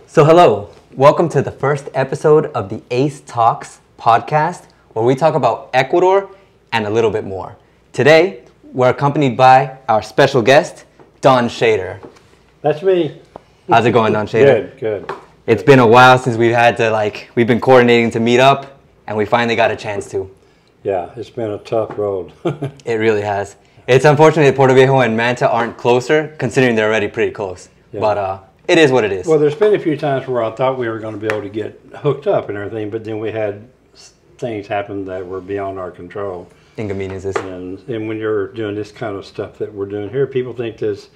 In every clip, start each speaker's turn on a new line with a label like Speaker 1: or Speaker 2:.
Speaker 1: So hello, welcome to the first episode of the Ace Talks podcast, where we talk about Ecuador and a little bit more. Today, we're accompanied by our special guest, Don Shader.
Speaker 2: That's me.
Speaker 1: How's it going, Don Shader?
Speaker 2: Good.
Speaker 1: It's been a while since we've been coordinating to meet up, and we finally got a chance to.
Speaker 2: Yeah, it's been a tough road.
Speaker 1: It really has. It's unfortunate that Portoviejo and Manta aren't closer, considering they're already pretty close. Yeah. But it is what it is.
Speaker 2: Well, there's been a few times where I thought we were going to be able to get hooked up and everything, but then we had things happen that were beyond our control.
Speaker 1: Inconveniences.
Speaker 2: And when you're doing this kind of stuff that we're doing here, people think this,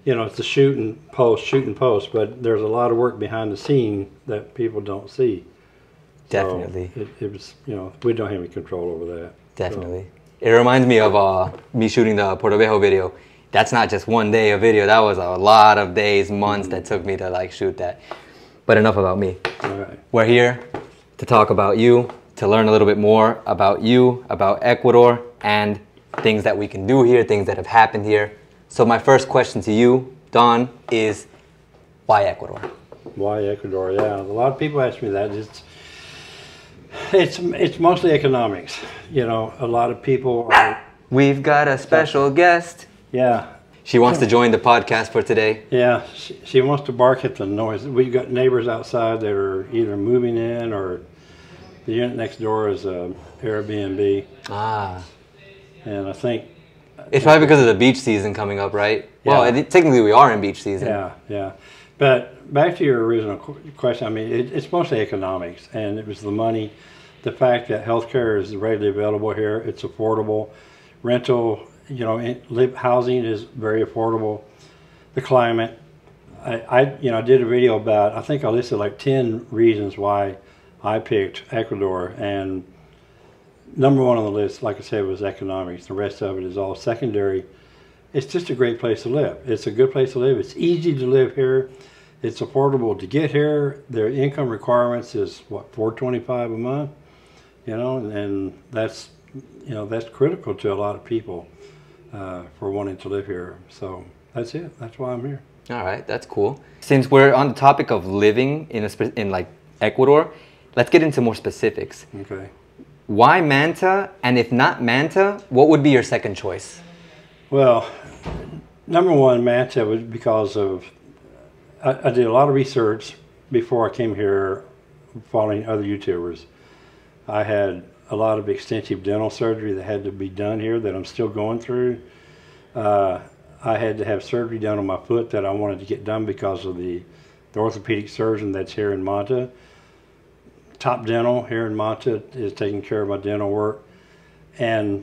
Speaker 2: it's a shoot and post, but there's a lot of work behind the scene that people don't see.
Speaker 1: Definitely.
Speaker 2: So it was, we don't have any control over that.
Speaker 1: Definitely. So. It reminds me of me shooting the Portoviejo video. That's not just one day of video. That was a lot of days, months that took me to shoot that. But enough about me.
Speaker 2: All right.
Speaker 1: We're here to talk about you, to learn a little bit more about you, about Ecuador, and things that we can do here, things that have happened here. So my first question to you, Don, is why Ecuador?
Speaker 2: Why Ecuador? Yeah, a lot of people ask me that. It's mostly economics. A lot of people are...
Speaker 1: We've got a special guest.
Speaker 2: Yeah.
Speaker 1: She wants to join the podcast for today.
Speaker 2: Yeah, she wants to bark at the noise. We've got neighbors outside that are either moving in or the unit next door is a Airbnb.
Speaker 1: Ah.
Speaker 2: And I think...
Speaker 1: It's probably because of the beach season coming up, right? Yeah. Well, technically we are in beach season.
Speaker 2: Yeah. But back to your original question, it's mostly economics, and it was the money, the fact that healthcare is readily available here, it's affordable, rental, housing is very affordable, the climate. I did a video about, I think I listed like 10 reasons why I picked Ecuador, and number one on the list, like I said, was economics. The rest of it is all secondary. It's just a great place to live. It's a good place to live. It's easy to live here. It's affordable to get here. Their income requirements is what, $425 a month, and that's critical to a lot of people for wanting to live here. So that's it. That's why I'm here.
Speaker 1: All right, that's cool. Since we're on the topic of living in Ecuador, let's get into more specifics.
Speaker 2: Okay.
Speaker 1: Why Manta? And if not Manta, what would be your second choice?
Speaker 2: Well, number one, Manta was because of, I did a lot of research before I came here following other YouTubers. I had a lot of extensive dental surgery that had to be done here that I'm still going through. I had to have surgery done on my foot that I wanted to get done because of the orthopedic surgeon that's here in Manta. Top Dental here in Manta is taking care of my dental work, and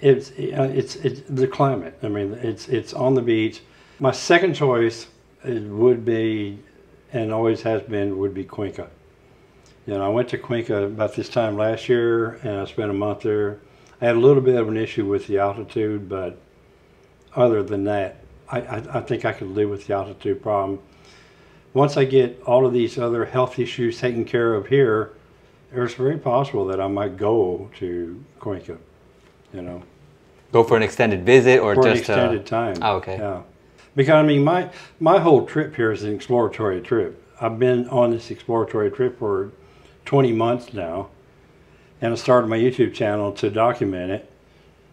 Speaker 2: it's the climate. It's on the beach. My second choice would be, and always has been, would be Cuenca. I went to Cuenca about this time last year, and I spent a month there. I had a little bit of an issue with the altitude, but other than that, I think I could live with the altitude problem. Once I get all of these other health issues taken care of here, it's very possible that I might go to Cuenca,
Speaker 1: Go for an extended visit or
Speaker 2: for
Speaker 1: just
Speaker 2: an extended time.
Speaker 1: Oh, okay.
Speaker 2: Yeah. Because my whole trip here is an exploratory trip. I've been on this exploratory trip for 20 months now, and I started my YouTube channel to document it,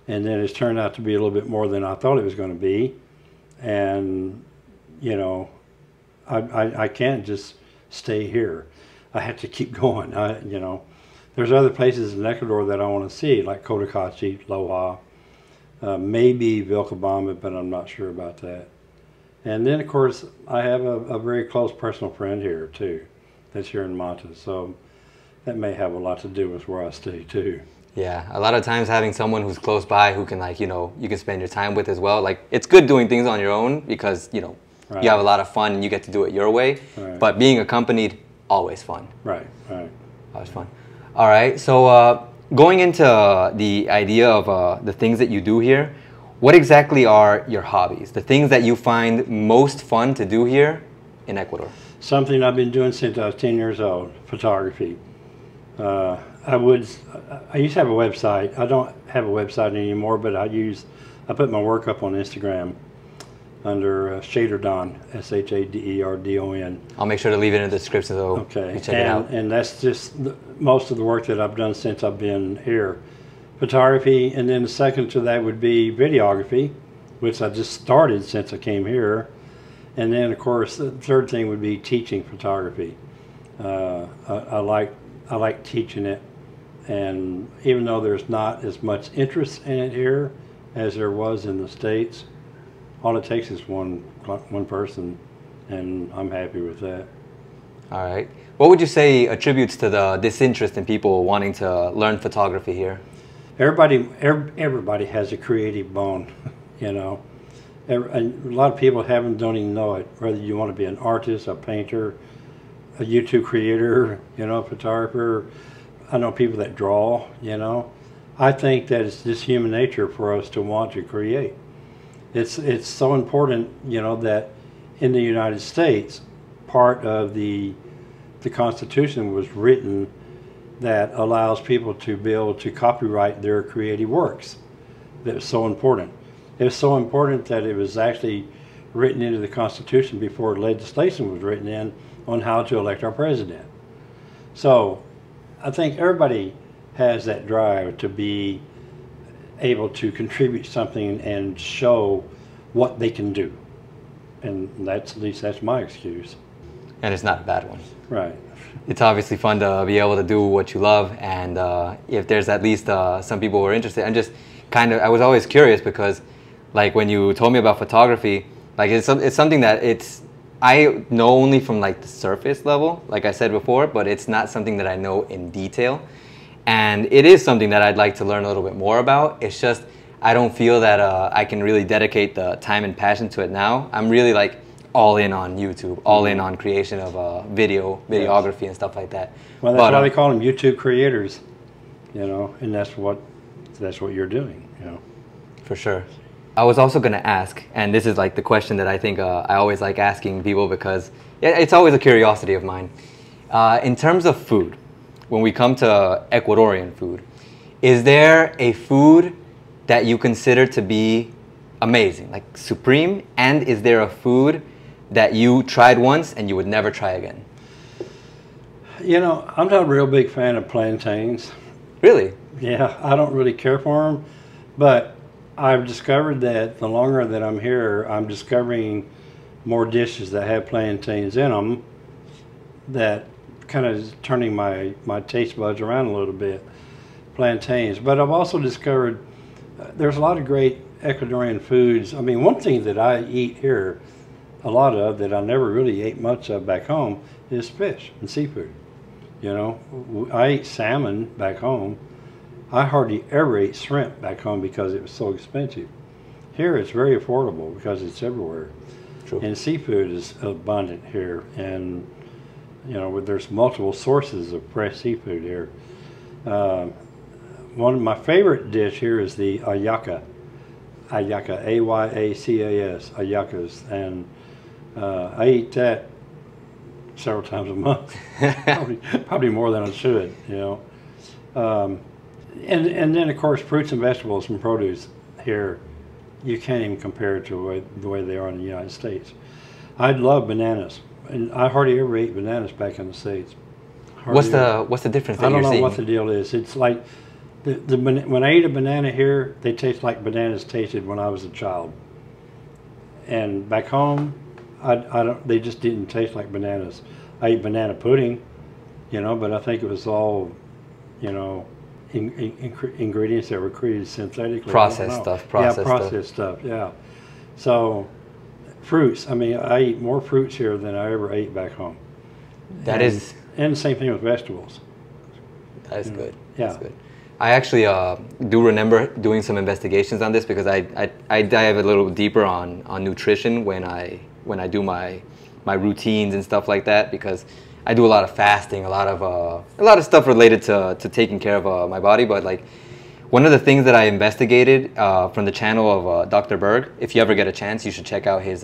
Speaker 2: and then it's turned out to be a little bit more than I thought it was going to be, and I can't just stay here. I have to keep going. There's other places in Ecuador that I want to see, like Cotacachi, Loja, maybe Vilcabamba, but I'm not sure about that. And then, of course, I have a very close personal friend here, too, that's here in Manta. So that may have a lot to do with where I stay, too.
Speaker 1: Yeah, a lot of times having someone who's close by who can, you can spend your time with as well. It's good doing things on your own because,
Speaker 2: Right.
Speaker 1: You have a lot of fun and you get to do it your way.
Speaker 2: Right.
Speaker 1: But being accompanied, always fun.
Speaker 2: Right.
Speaker 1: Always fun. All right, so going into the idea of the things that you do here, what exactly are your hobbies? The things that you find most fun to do here in Ecuador?
Speaker 2: Something I've been doing since I was 10 years old, photography. I used to have a website. I don't have a website anymore, but I put my work up on Instagram. under Shaderdon, Shaderdon.
Speaker 1: I'll make sure to leave it in the description so
Speaker 2: okay.
Speaker 1: you check it out.
Speaker 2: And that's just most of the work that I've done since I've been here. Photography, and then the second to that would be videography, which I just started since I came here. And then, of course, the third thing would be teaching photography. I like teaching it, and even though there's not as much interest in it here as there was in the States, all it takes is one person, and I'm happy with that.
Speaker 1: All right. What would you say attributes to the disinterest in people wanting to learn photography here?
Speaker 2: Everybody has a creative bone, you know. A lot of people don't even know it, whether you want to be an artist, a painter, a YouTube creator, you know, a photographer. I know people that draw, you know. I think that it's just human nature for us to want to create. It's so important, you know, that in the United States, part of the Constitution was written that allows people to be able to copyright their creative works. That's so important. It's so important that it was actually written into the Constitution before legislation was written in on how to elect our president. So I think everybody has that drive to be able to contribute something and show what they can do. And at least that's my excuse.
Speaker 1: And it's not a bad one.
Speaker 2: Right.
Speaker 1: It's obviously fun to be able to do what you love, and if there's at least some people who are interested. And just I was always curious because, like, when you told me about photography, like it's something that I know only from like the surface level, like I said before, but it's not something that I know in detail. And it is something that I'd like to learn a little bit more about. It's just I don't feel that I can really dedicate the time and passion to it now. I'm really like all in on YouTube, all in on creation of videography and stuff like that.
Speaker 2: Well, that's why they call them YouTube creators, you know, and that's what you're doing, you know.
Speaker 1: For sure. I was also going to ask, and this is like the question that I think I always like asking people because it's always a curiosity of mine. In terms of food, when we come to Ecuadorian food, is there a food that you consider to be amazing, like supreme? And is there a food that you tried once and you would never try again?
Speaker 2: You know, I'm not a real big fan of plantains.
Speaker 1: Really?
Speaker 2: Yeah, I don't really care for them, but I've discovered that the longer that I'm here, I'm discovering more dishes that have plantains in them that kind of is turning my taste buds around a little bit. Plantains. But I've also discovered there's a lot of great Ecuadorian foods. I mean, one thing that I eat here a lot of that I never really ate much of back home is fish and seafood. You know, I ate salmon back home. I hardly ever ate shrimp back home because it was so expensive. Here it's very affordable because it's everywhere.
Speaker 1: True.
Speaker 2: And seafood is abundant here, and you know, there's multiple sources of fresh seafood here. One of my favorite dish here is the ayaca. Ayaca, A-Y-A-C-A-S, ayacas, and I eat that several times a month, probably more than I should, you know. And then, of course, fruits and vegetables and produce here, you can't even compare it to the way they are in the United States. I love bananas, and I hardly ever ate bananas back in the States.
Speaker 1: What's the difference that
Speaker 2: I don't
Speaker 1: you're
Speaker 2: know
Speaker 1: seeing?
Speaker 2: what the deal is. It's like when I eat a banana here, they taste like bananas tasted when I was a child. And back home, they just didn't taste like bananas. I ate banana pudding, you know, but I think it was all, you know, ingredients that were created synthetically.
Speaker 1: Processed
Speaker 2: stuff, yeah. So, fruits, I mean, I eat more fruits here than I ever ate back home.
Speaker 1: And
Speaker 2: the same thing with vegetables.
Speaker 1: That is good.
Speaker 2: Yeah.
Speaker 1: That's good. I actually do remember doing some investigations on this because I dive a little deeper on nutrition when I do my routines and stuff like that, because I do a lot of fasting, a lot of stuff related to taking care of my body. But like one of the things that I investigated from the channel of Dr. Berg, if you ever get a chance, you should check out his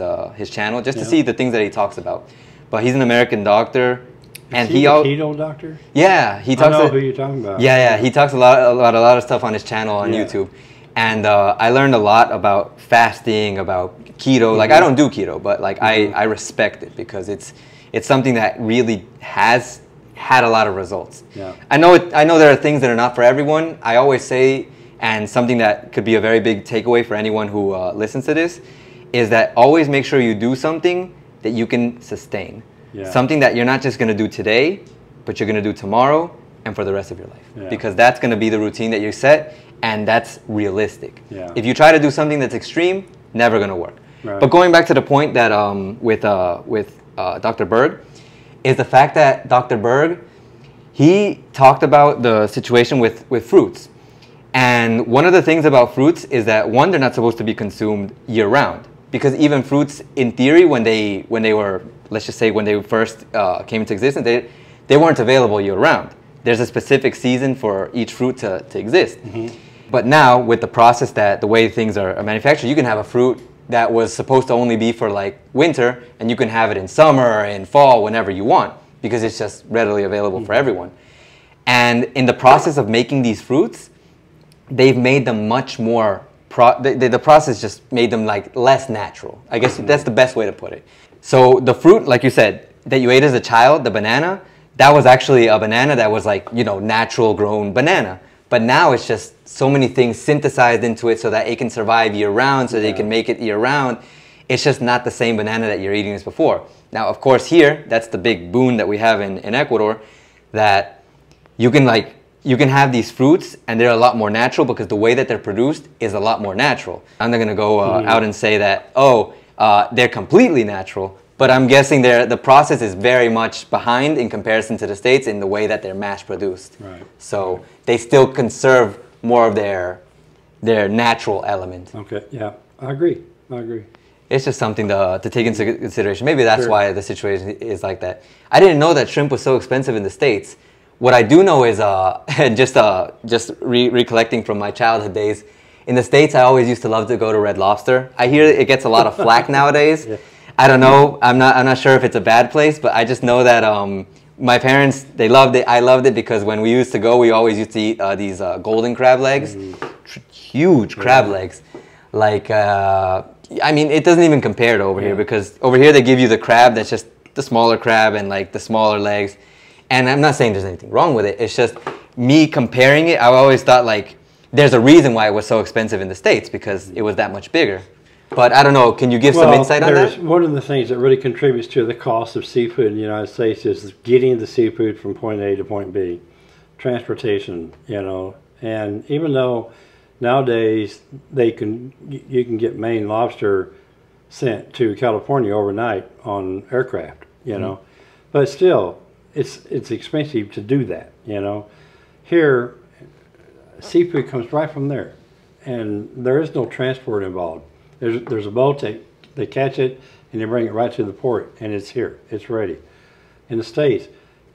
Speaker 1: channel just to see the things that he talks about. But he's an American doctor.
Speaker 2: And he a keto doctor?
Speaker 1: Yeah, he talks.
Speaker 2: I know who you're talking about.
Speaker 1: Yeah, he talks about a lot of stuff on his channel on YouTube, And I learned a lot about fasting, about keto. Like I don't do keto, but like I respect it because it's something that really has had a lot of results.
Speaker 2: Yeah.
Speaker 1: I know there are things that are not for everyone. I always say, and something that could be a very big takeaway for anyone who listens to this, is that always make sure you do something that you can sustain.
Speaker 2: Yeah.
Speaker 1: Something that you're not just going to do today, but you're going to do tomorrow and for the rest of your life.
Speaker 2: Yeah.
Speaker 1: Because that's going to be the routine that you set, and that's realistic.
Speaker 2: Yeah.
Speaker 1: If you try to do something that's extreme, never going to work.
Speaker 2: Right.
Speaker 1: But going back to the point that with Dr. Berg, is the fact that Dr. Berg, he talked about the situation with fruits. And one of the things about fruits is that, one, they're not supposed to be consumed year-round. Because even fruits, in theory, when they were, let's just say, when they first came into existence, they weren't available year-round. There's a specific season for each fruit to exist. Mm-hmm. But now, with the process the way things are manufactured, you can have a fruit that was supposed to only be for like winter, and you can have it in summer or in fall, whenever you want, because it's just readily available for everyone. And in the process of making these fruits, they've made them much more, the process just made them like less natural. I guess that's the best way to put it. So the fruit, like you said, that you ate as a child, the banana, that was actually a banana that was like, you know, natural grown banana. But now it's just so many things synthesized into it so that it can survive year-round, so they can make it year-round. It's just not the same banana that you're eating as before. Now, of course, here, that's the big boon that we have in Ecuador, that you can have these fruits, and they're a lot more natural because the way that they're produced is a lot more natural. I'm not going to go out and say that, they're completely natural, but I'm guessing the process is very much behind in comparison to the States in the way that they're mass produced.
Speaker 2: Right.
Speaker 1: So they still conserve more of their natural element.
Speaker 2: Okay, yeah, I agree.
Speaker 1: It's just something to take into consideration. Maybe that's why the situation is like that. I didn't know that shrimp was so expensive in the States. What I do know is, just recollecting from my childhood days, in the States I always used to love to go to Red Lobster. I hear it gets a lot of flack nowadays. Yeah. I don't know. I'm not sure if it's a bad place, but I just know that my parents, they loved it. I loved it because when we used to go, we always used to eat these golden crab legs, huge crab legs. Like, I mean, it doesn't even compare to over here, because over here they give you the crab that's just the smaller crab and like the smaller legs. And I'm not saying there's anything wrong with it. It's just me comparing it. I always thought like there's a reason why it was so expensive in the States, because it was that much bigger. But I don't know, can you give some insight on that?
Speaker 2: One of the things that really contributes to the cost of seafood in the United States is getting the seafood from point A to point B. Transportation, you know. And even though nowadays you can get Maine lobster sent to California overnight on aircraft, you know. But still, it's expensive to do that, you know. Here, seafood comes right from there. And there is no transport involved. There's a boat, they catch it, and they bring it right to the port, and it's here, it's ready. In the States,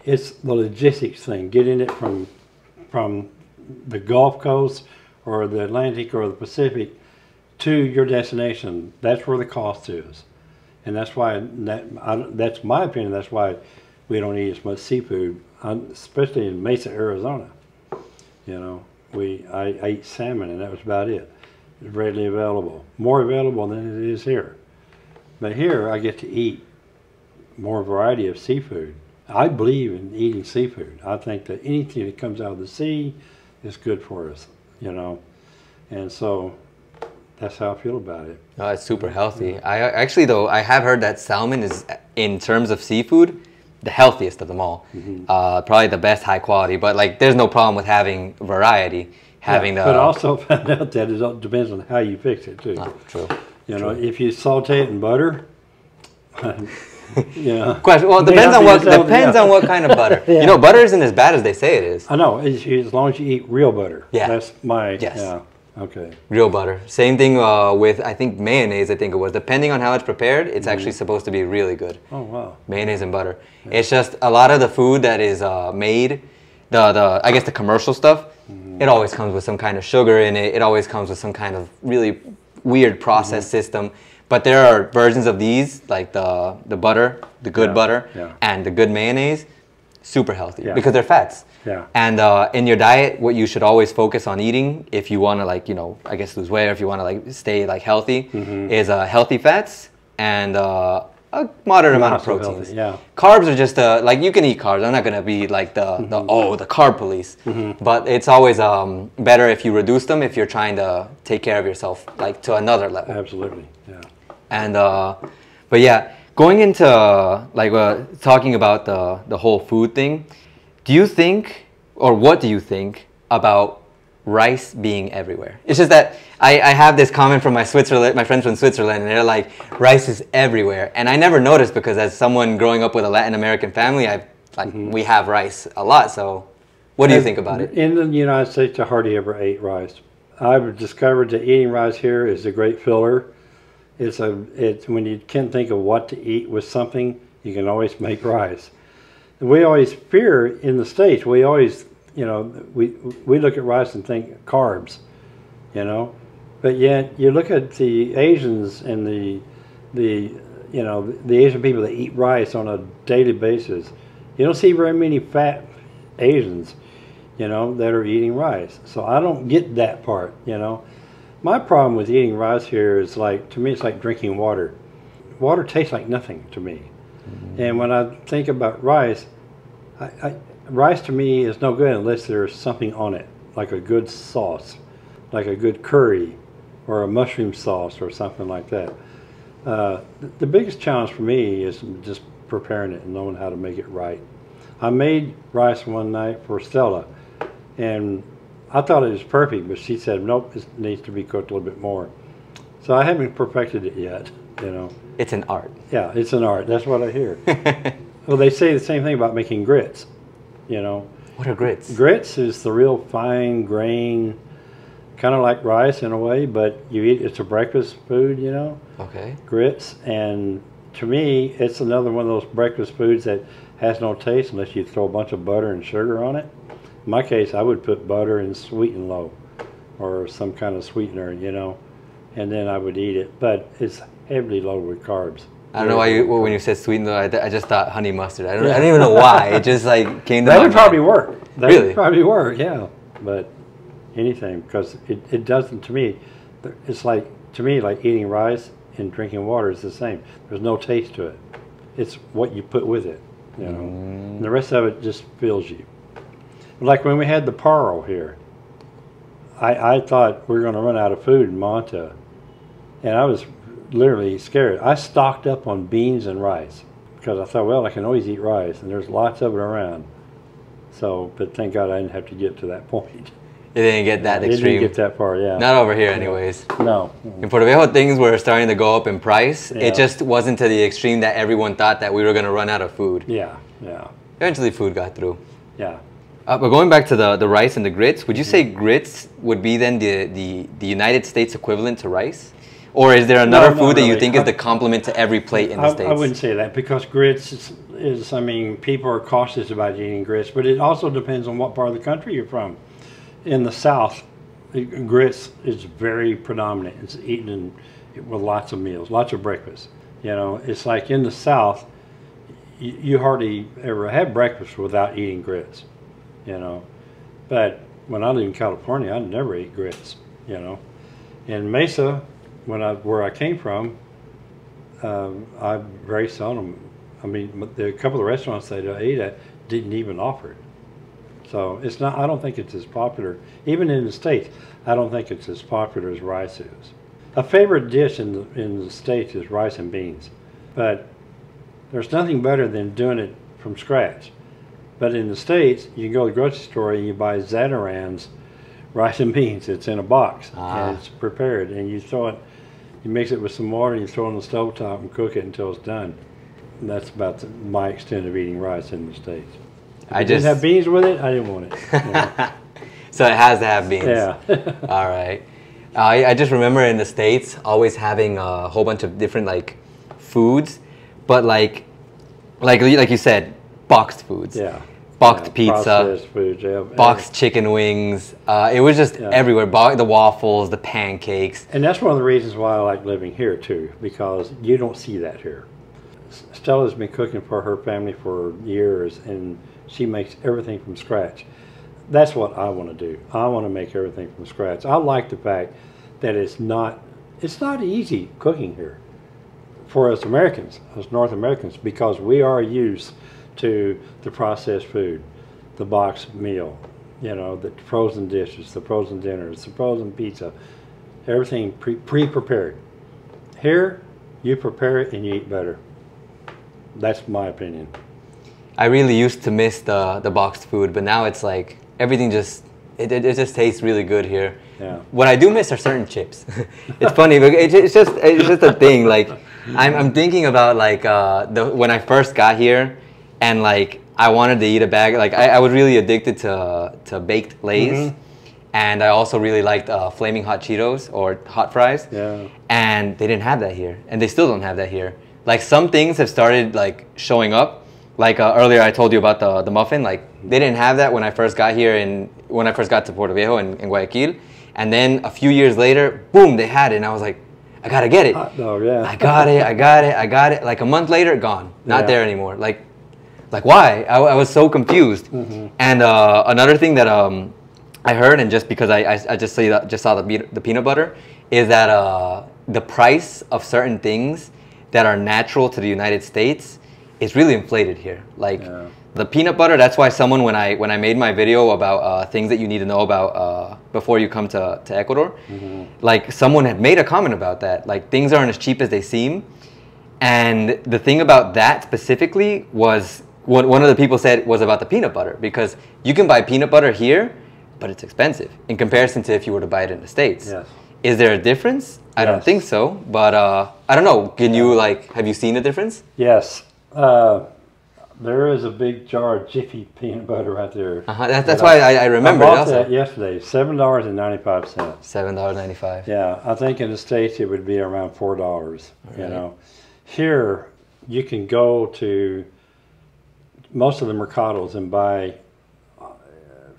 Speaker 2: it's the logistics thing, getting it from the Gulf Coast or the Atlantic or the Pacific to your destination. That's where the cost is. And that's why, that's my opinion, that's why we don't eat as much seafood, especially in Mesa, Arizona. You know, I ate salmon, and that was about it. It's readily available, more available than it is here. But here I get to eat more variety of seafood. I believe in eating seafood. I think that anything that comes out of the sea is good for us, you know. And so that's how I feel about it.
Speaker 1: Oh, it's super healthy. I actually, though, I have heard that salmon is, in terms of seafood, the healthiest of them all. Probably the best high quality, but like there's no problem with having variety. But I also found out that it depends on how you fix it too. Oh, true.
Speaker 2: You know, if you saute it in butter, yeah.
Speaker 1: Well, it depends on what kind of butter. You know, butter isn't as bad as they say it is.
Speaker 2: I know, as long as you eat real butter.
Speaker 1: Yeah.
Speaker 2: That's my,
Speaker 1: yeah.
Speaker 2: Okay.
Speaker 1: Real butter. Same thing with, I think, mayonnaise, I think it was. Depending on how it's prepared, it's actually supposed to be really good.
Speaker 2: Oh, wow.
Speaker 1: Mayonnaise and butter. Yeah. It's just a lot of the food that is made, I guess the commercial stuff, it always comes with some kind of sugar in it. It always comes with some kind of really weird process system. But there are versions of these, like the butter, the good butter, and the good mayonnaise. super healthy
Speaker 2: Yeah.
Speaker 1: because they're fats.
Speaker 2: Yeah.
Speaker 1: And in your diet, what you should always focus on eating if you want to, like, you know, I guess lose weight, or if you want to like stay like healthy, is healthy fats and a moderate amount of proteins.
Speaker 2: Healthy, yeah.
Speaker 1: Carbs are just like, you can eat carbs. I'm not gonna be like the carb police, but it's always better if you reduce them if you're trying to take care of yourself like to another level.
Speaker 2: Absolutely. Yeah.
Speaker 1: And but yeah, going into like talking about the whole food thing, do you think, or what do you think about rice being everywhere? It's just that I have this comment from my friends from Switzerland, and they're like, rice is everywhere. And I never noticed because as someone growing up with a Latin American family, we have rice a lot. So what do you think about it?
Speaker 2: In the United States, I hardly ever ate rice. I've discovered that eating rice here is a great filler. It's when you can't think of what to eat with something, you can always make rice. We always fear in the States, we always, you know, we look at rice and think carbs, you know, but yet you look at the Asians and the Asian people that eat rice on a daily basis. You don't see very many fat Asians, you know, that are eating rice. So I don't get that part, you know. My problem with eating rice here is, like, to me, it's like drinking water. Water tastes like nothing to me. And when I think about rice, rice to me is no good unless there's something on it, like a good sauce, like a good curry or a mushroom sauce or something like that. The biggest challenge for me is just preparing it and knowing how to make it right. I made rice one night for Stella, and I thought it was perfect, but she said, nope, it needs to be cooked a little bit more. So I haven't perfected it yet, you know.
Speaker 1: It's an art.
Speaker 2: Yeah, it's an art. That's what I hear. Well, they say the same thing about making grits, you know.
Speaker 1: What are grits?
Speaker 2: Grits is the real fine grain, kind of like rice in a way, but you eat, it's a breakfast food, you know.
Speaker 1: Okay.
Speaker 2: Grits, and to me, it's another one of those breakfast foods that has no taste unless you throw a bunch of butter and sugar on it. In my case, I would put butter and sweeten low, or some kind of sweetener, you know, and then I would eat it. But it's heavily loaded with carbs.
Speaker 1: I don't know why when you said sweetener, I just thought honey mustard. I don't even know why. It just like came to
Speaker 2: that
Speaker 1: my
Speaker 2: would
Speaker 1: mind.
Speaker 2: probably work. That
Speaker 1: Really?
Speaker 2: would probably work, yeah. But anything, because it doesn't, to me, it's like, to me, like eating rice and drinking water is the same. There's no taste to it. It's what you put with it, you know. And the rest of it just fills you. Like when we had the paro here, I thought we were going to run out of food in Manta, and I was literally scared. I stocked up on beans and rice because I thought, well, I can always eat rice, and there's lots of it around. So, but thank God I didn't have to get to that point.
Speaker 1: It didn't get that extreme.
Speaker 2: It didn't get that far, yeah.
Speaker 1: Not over here, anyways.
Speaker 2: No.
Speaker 1: In Portoviejo, things were starting to go up in price.
Speaker 2: Yeah.
Speaker 1: It just wasn't to the extreme that everyone thought that we were going to run out of food.
Speaker 2: Yeah, yeah,
Speaker 1: Eventually, food got through.
Speaker 2: yeah.
Speaker 1: But going back to the rice and the grits, would you say grits would be then the United States equivalent to rice? Or is there another
Speaker 2: No,
Speaker 1: food that you
Speaker 2: really.
Speaker 1: think is the complement to every plate in the States?
Speaker 2: I wouldn't say that, because grits is, I mean, people are cautious about eating grits, but it also depends on what part of the country you're from. In the South, grits is very predominant. It's eaten with lots of meals, lots of breakfast. You know, it's like in the South, you hardly ever have breakfast without eating grits, you know. But when I lived in California, I never ate grits, you know. In Mesa, where I came from, I very seldom, I mean, a couple of restaurants that I ate at didn't even offer it. So it's not, I don't think it's as popular, even in the States, I don't think it's as popular as rice is. A favorite dish in the States is rice and beans, but there's nothing better than doing it from scratch. But in the States, you can go to the grocery store and you buy Zatarain's rice and beans. It's in a box and it's prepared, and you throw it, you mix it with some water and you throw it on the stovetop and cook it until it's done. And that's about my extent of eating rice in the States. If I didn't have beans with it, I didn't want it. You know.
Speaker 1: So it has to have beans.
Speaker 2: Yeah.
Speaker 1: All right. I just remember in the States always having a whole bunch of different like foods, but like you said, boxed foods.
Speaker 2: Yeah.
Speaker 1: Boxed pizza.
Speaker 2: Processed foods, yeah.
Speaker 1: Boxed chicken wings. It was just everywhere. The waffles, the pancakes.
Speaker 2: And that's one of the reasons why I like living here too, because you don't see that here. Stella's been cooking for her family for years, and she makes everything from scratch. That's what I want to do. I want to make everything from scratch. I like the fact that it's not easy cooking here for us Americans, us North Americans, because we are used to the processed food, the boxed meal, you know, the frozen dishes, the frozen dinners, the frozen pizza, everything pre-prepared. Here, you prepare it and you eat better. That's my opinion.
Speaker 1: I really used to miss the boxed food, but now it's like everything just it just tastes really good here.
Speaker 2: Yeah.
Speaker 1: What I do miss are certain chips. It's funny, but it's just a thing. Like I'm thinking about like when I first got here, and like I wanted to eat a bag. Like I was really addicted to baked Lay's. Mm-hmm. And I also really liked Flaming Hot Cheetos or hot fries. Yeah. And they didn't have that here. And they still don't have that here. Like some things have started like showing up. Like earlier I told you about the muffin. Like they didn't have that when I first got here when I first got to Portoviejo in Guayaquil. And then a few years later, boom, they had it. And I was like, I gotta get it.
Speaker 2: Hot dog, yeah.
Speaker 1: I got it. Like a month later, gone. Not there anymore. Like why? I was so confused. Mm-hmm. And another thing that I heard, and just because I just saw the peanut butter, is that the price of certain things that are natural to the United States is really inflated here. Like the peanut butter, that's why someone, when I made my video about things that you need to know about before you come to Ecuador, mm-hmm. like someone had made a comment about that. Like things aren't as cheap as they seem. And the thing about that specifically was, one of the people said was about the peanut butter, because you can buy peanut butter here, but it's expensive in comparison to if you were to buy it in the States. Yes. Is there a difference? I don't think so, but I don't know. Can you have you seen a difference?
Speaker 2: Yes. There is a big jar of Jiffy peanut butter right there.
Speaker 1: That's why I remember it also.
Speaker 2: I bought that yesterday, $7.95.
Speaker 1: $7.95.
Speaker 2: Yeah, I think in the States it would be around $4, right. You know. Here, you can go to most of the mercados and buy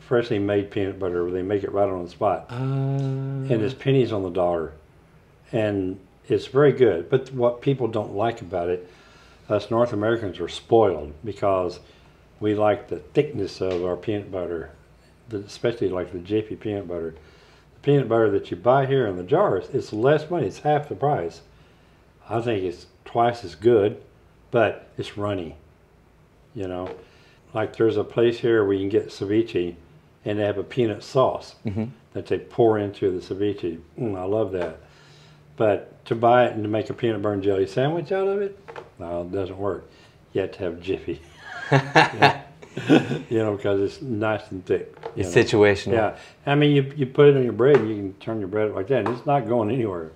Speaker 2: freshly made peanut butter where they make it right on the spot. And it's pennies on the dollar. And it's very good. But what people don't like about it, us North Americans are spoiled because we like the thickness of our peanut butter, especially like the Jiffy peanut butter. The peanut butter that you buy here in the jars, it's less money, it's half the price. I think it's twice as good, but it's runny, you know. Like there's a place here where you can get ceviche, and they have a peanut sauce mm-hmm. that they pour into the ceviche. I love that. But to buy it and to make a peanut butter and jelly sandwich out of it, no, it doesn't work. You have to have Jiffy. You know, because it's nice and thick.
Speaker 1: It's situational.
Speaker 2: Yeah. I mean, you put it on your bread, and you can turn your bread like that, and it's not going anywhere.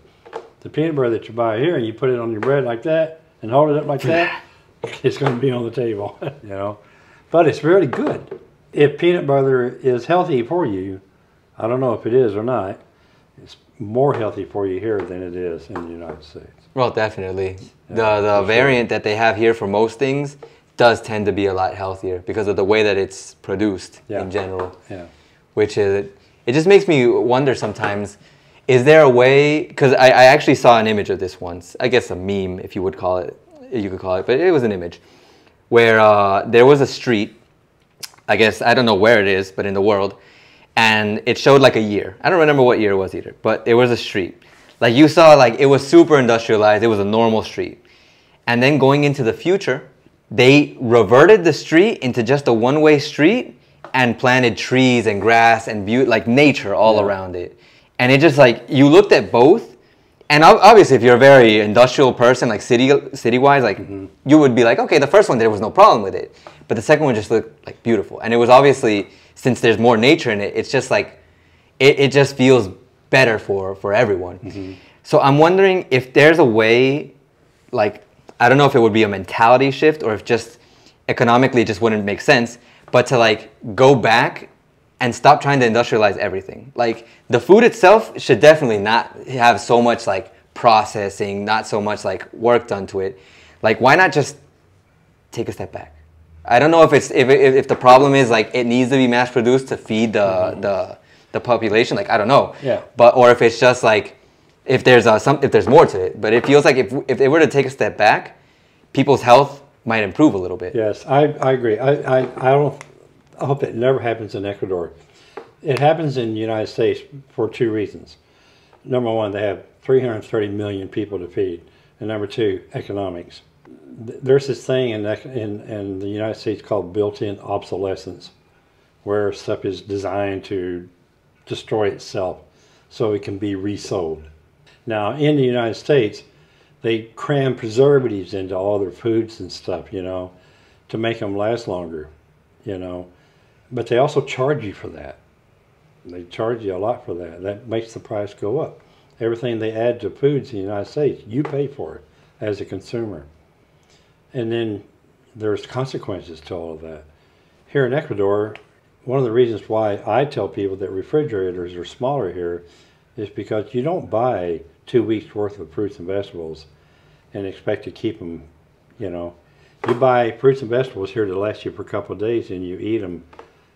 Speaker 2: The peanut butter that you buy here, and you put it on your bread like that, and hold it up like that, it's going to be on the table, you know. But it's really good. If peanut butter is healthy for you, I don't know if it is or not, it's more healthy for you here than it is in the United States.
Speaker 1: Well, definitely. The variant that they have here for most things does tend to be a lot healthier because of the way that it's produced in general. Yeah. Which is, it just makes me wonder sometimes, is there a way, because I actually saw an image of this once, I guess a meme if you would call it, you could call it, but it was an image where there was a street, I guess, I don't know where it is, but in the world, and it showed like a year. I don't remember what year it was either, but it was a street. Like you saw, like it was super industrialized, it was a normal street. And then going into the future, they reverted the street into just a one-way street and planted trees and grass and like nature all around it. And it just like, you looked at both, and obviously if you're a very industrial person, like city-wise, like you would be like, okay, the first one, there was no problem with it. But the second one just looked like beautiful. And it was obviously, since there's more nature in it, it's just like, it just feels better for everyone. So I'm wondering if there's a way, like, I don't know if it would be a mentality shift or if just economically it just wouldn't make sense, but to like go back and stop trying to industrialize everything. Like the food itself should definitely not have so much like processing, not so much like work done to it. Like why not just take a step back? I don't know if it's if the problem is like it needs to be mass produced to feed the population. Like I don't know. Yeah. But or if it's just like if there's more to it. But it feels like if they were to take a step back, people's health might improve a little bit.
Speaker 2: Yes, I agree. I hope it never happens in Ecuador. It happens in the United States for two reasons. Number one, they have 330 million people to feed. And number two, economics. There's this thing in the United States called built-in obsolescence, where stuff is designed to destroy itself so it can be resold. Now, in the United States, they cram preservatives into all their foods and stuff, you know, to make them last longer, you know. But they also charge you for that. They charge you a lot for that. That makes the price go up. Everything they add to foods in the United States, you pay for it as a consumer. And then there's consequences to all of that. Here in Ecuador, one of the reasons why I tell people that refrigerators are smaller here is because you don't buy 2 weeks worth of fruits and vegetables and expect to keep them, you know. You buy fruits and vegetables here to last you for a couple of days and you eat them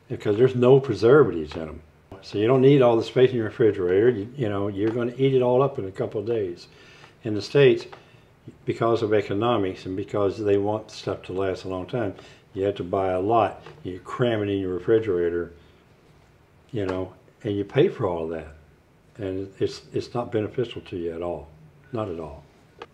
Speaker 2: because there's no preservatives in them. So you don't need all the space in your refrigerator. You know, you're going to eat it all up in a couple of days. In the States, because of economics and because they want stuff to last a long time, you have to buy a lot. You cram it in your refrigerator, you know, and you pay for all of that. And it's not beneficial to you at all. Not at all.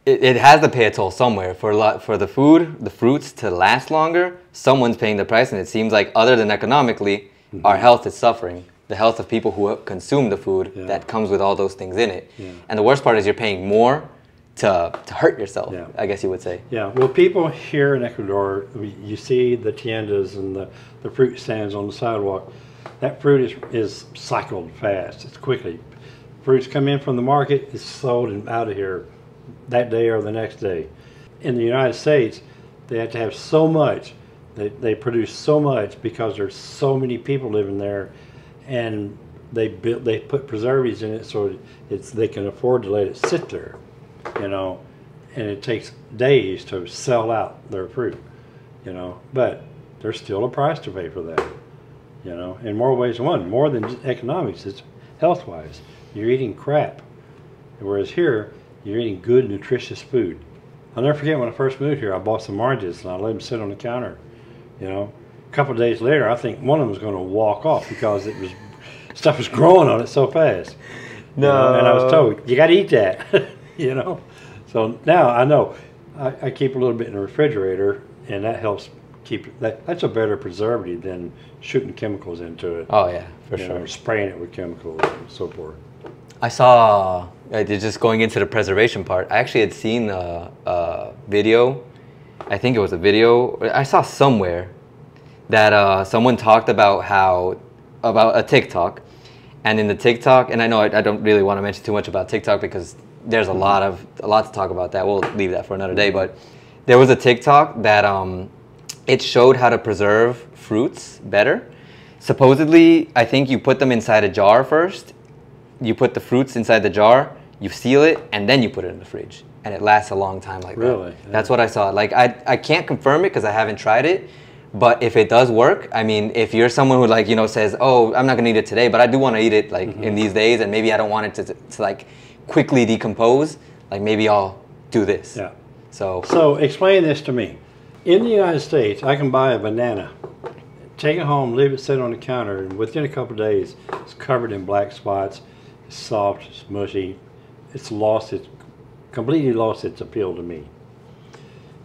Speaker 1: It has to pay a toll somewhere. For the food, the fruits to last longer, someone's paying the price, and it seems like other than economically, our health is suffering. The health of people who consume the food that comes with all those things in it. And the worst part is you're paying more to hurt yourself, I guess you would say. Yeah,
Speaker 2: well, people here in Ecuador, you see the tiendas and the fruit stands on the sidewalk. That fruit is cycled fast. It's quickly. Fruits come in from the market, it's sold and out of here that day or the next day. In the United States, they have to have so much. They produce so much because there's so many people living there, and they put preservatives in it so they can afford to let it sit there, you know, and it takes days to sell out their fruit, you know, but there's still a price to pay for that, you know, in more ways than one. More than just economics, it's health-wise. You're eating crap, whereas here you're eating good, nutritious food. I'll never forget when I first moved here, I bought some oranges and I let them sit on the counter, you know. A couple of days later, I think one of them was going to walk off because stuff was growing on it so fast.
Speaker 1: No.
Speaker 2: You know, and I was told, you got to eat that, you know. So now I know. I keep a little bit in the refrigerator, and that helps keep it. That's a better preservative than shooting chemicals into it.
Speaker 1: Oh yeah, for sure.
Speaker 2: Know, spraying it with chemicals and so forth.
Speaker 1: I saw, just going into the preservation part, I actually had seen a video, I think it was a video, I saw somewhere that someone talked about about a TikTok, and in the TikTok, and I know I don't really want to mention too much about TikTok because there's a lot to talk about that. We'll leave that for another day, but there was a TikTok that it showed how to preserve fruits better. Supposedly, I think you put them inside a jar first. You put the fruits inside the jar, you seal it, and then you put it in the fridge. And it lasts a long time like that.
Speaker 2: Really? Yeah.
Speaker 1: That's what I saw. Like, I can't confirm it because I haven't tried it. But if it does work, I mean, if you're someone who, like, you know, says, oh, I'm not going to eat it today, but I do want to eat it, like, in these days, and maybe I don't want it to like, quickly decompose, like, maybe I'll do this.
Speaker 2: Yeah.
Speaker 1: So
Speaker 2: explain this to me. In the United States, I can buy a banana, take it home, leave it sit on the counter, and within a couple of days, it's covered in black spots. It's soft, it's mushy. It's completely lost its appeal to me.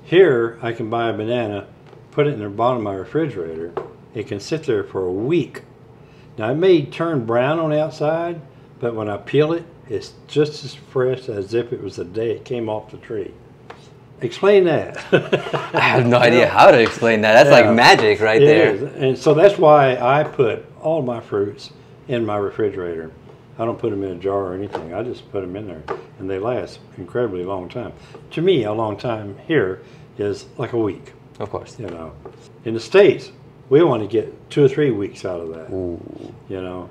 Speaker 2: Here, I can buy a banana, put it in the bottom of my refrigerator. It can sit there for a week. Now, it may turn brown on the outside, but when I peel it, it's just as fresh as if it was the day it came off the tree. Explain that.
Speaker 1: I have no idea how to explain that. That's like magic right there.
Speaker 2: It is. And so that's why I put all my fruits in my refrigerator. I don't put them in a jar or anything. I just put them in there, and they last incredibly long time. To me, a long time here is like a week.
Speaker 1: Of course.
Speaker 2: You know, in the States, we want to get 2 or 3 weeks out of that.
Speaker 1: Ooh.
Speaker 2: You know,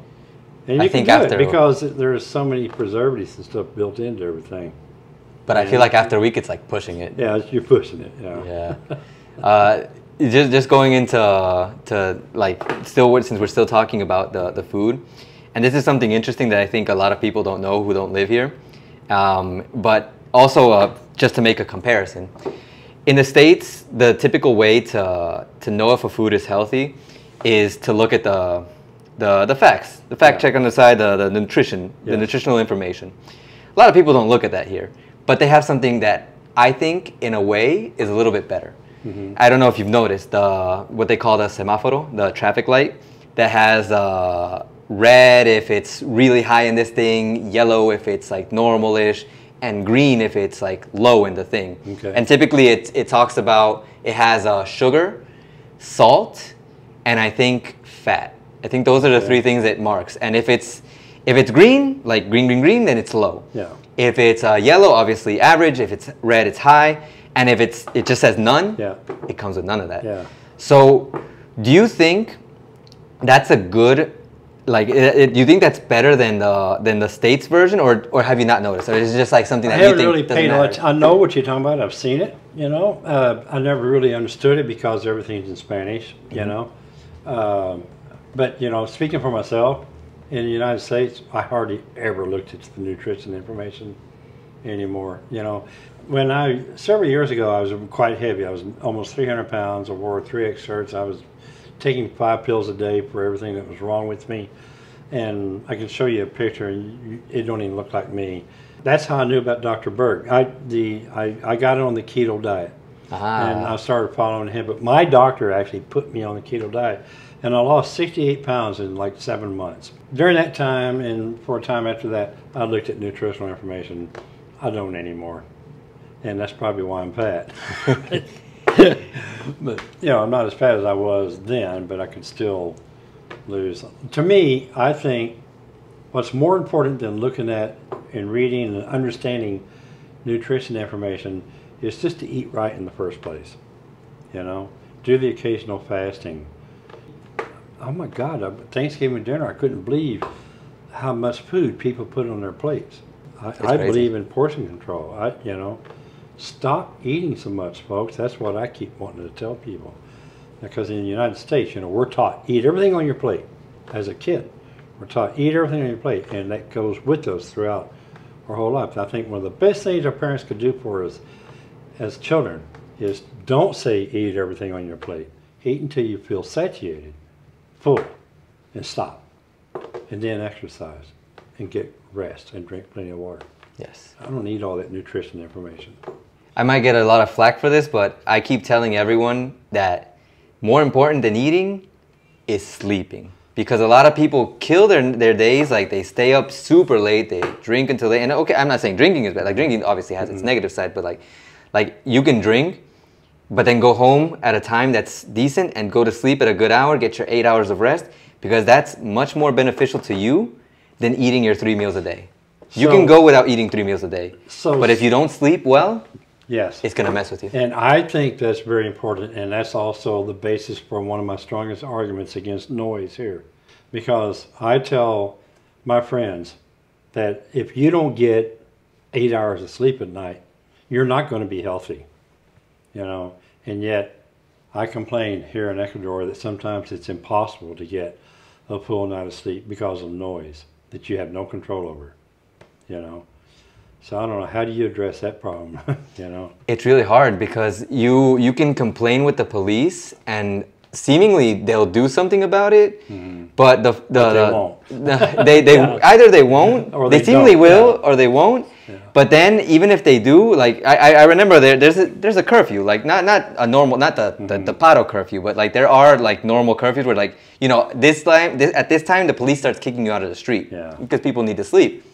Speaker 2: and you can do it because there's so many preservatives and stuff built into everything.
Speaker 1: But I feel like after a week, it's like pushing it.
Speaker 2: Yeah, you're pushing it. Yeah.
Speaker 1: Yeah. Just going into like since we're still talking about the food, and this is something interesting that I think a lot of people don't know who don't live here, but also just to make a comparison. In the States, the typical way to know if a food is healthy is to look at the facts, the fact check on the side, the nutrition, the nutritional information. A lot of people don't look at that here, but they have something that I think, in a way, is a little bit better. I don't know if you've noticed what they call the semáforo, the traffic light, that has red if it's really high in this thing, yellow if it's like normal-ish, and green if it's like low in the thing. And typically it talks about, it has sugar, salt, and I think fat. I think those are the three things it marks. And if it's green, like green, then it's low. If it's yellow, obviously average. If it's red, it's high. And if it just says none, it comes with none of that. So do you think that's a good, like, do you think that's better than the States version, or have you not noticed? Or is it just like something that you think
Speaker 2: really
Speaker 1: doesn't matter?
Speaker 2: I know what you're talking about. I've seen it, you know. I never really understood it because everything's in Spanish, you know. But, you know, speaking for myself, in the United States, I hardly ever looked at the nutrition information anymore, you know. Several years ago, I was quite heavy. I was almost 300 pounds. I wore 3X shirts. I was taking 5 pills a day for everything that was wrong with me. And I can show you a picture, and it don't even look like me. That's how I knew about Dr. Berg. I got on the keto diet, and I started following him. But my doctor actually put me on the keto diet, and I lost 68 pounds in like 7 months. During that time, and for a time after that, I looked at nutritional information. I don't anymore, and that's probably why I'm fat. But, you know, I'm not as fat as I was then, but I could still lose. To me, I think what's more important than looking at and reading and understanding nutrition information is just to eat right in the first place. You know, do the occasional fasting. Oh my God, Thanksgiving dinner, I couldn't believe how much food people put on their plates. I believe in portion control. You know, stop eating so much, folks. That's what I keep wanting to tell people. Because in the United States, you know, we're taught, eat everything on your plate. As a kid, we're taught, eat everything on your plate. And that goes with us throughout our whole life. I think one of the best things our parents could do for us as children is don't say eat everything on your plate. Eat until you feel satiated, full, and stop. And then exercise and get rest and drink plenty of water.
Speaker 1: Yes.
Speaker 2: I don't need all that nutrition information.
Speaker 1: I might get a lot of flack for this, but I keep telling everyone that more important than eating is sleeping. Because a lot of people kill their days, like they stay up super late, they drink until they, and okay, I'm not saying drinking is bad. Like drinking obviously has its negative side, but like you can drink, but then go home at a time that's decent and go to sleep at a good hour, get your 8 hours of rest, because that's much more beneficial to you than eating your 3 meals a day. You can go without eating 3 meals a day, but if you don't sleep well, it's going to mess with you.
Speaker 2: And I think that's very important, and that's also the basis for one of my strongest arguments against noise here. Because I tell my friends that if you don't get 8 hours of sleep at night, you're not going to be healthy, you know. And yet, I complain here in Ecuador that sometimes it's impossible to get a full night of sleep because of noise that you have no control over, you know. So I don't know, how do you address that problem, you know? It's
Speaker 1: really hard because you can complain with the police and seemingly they'll do something about it, but they
Speaker 2: won't.
Speaker 1: Either they won't, or they seemingly will, or they won't. But then even if they do, like I remember there's a curfew, like not a normal, not the paro curfew, but like there are like normal curfews where, like, you know, at this time the police starts kicking you out of the street because people need to sleep.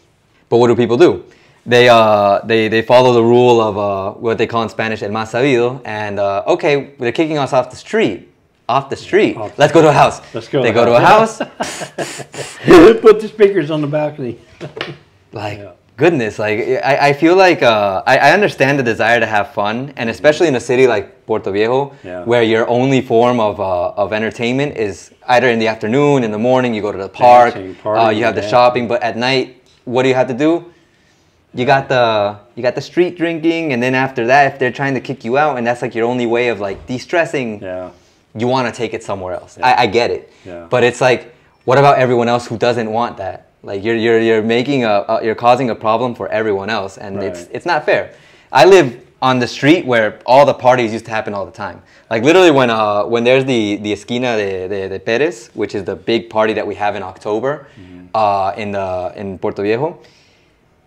Speaker 1: But what do people do? They follow the rule of what they call in Spanish el más sabido, and okay, they're kicking us off the street. Let's go to a house. They go to a house.
Speaker 2: Put the speakers on the balcony.
Speaker 1: Goodness, like I feel like I understand the desire to have fun, and especially in a city like Portoviejo, where your only form of entertainment is either in the afternoon, in the morning, you go to the park, you have the shopping, but at night, what do you have to do? You got the street drinking, and then after that, if they're trying to kick you out, and that's like your only way of like de-stressing, you want to take it somewhere else. I get it, but it's like, what about everyone else who doesn't want that? Like you're making you're causing a problem for everyone else, and it's not fair. I live on the street where all the parties used to happen all the time. Like literally when there's the Esquina de Perez, which is the big party that we have in October in Portoviejo,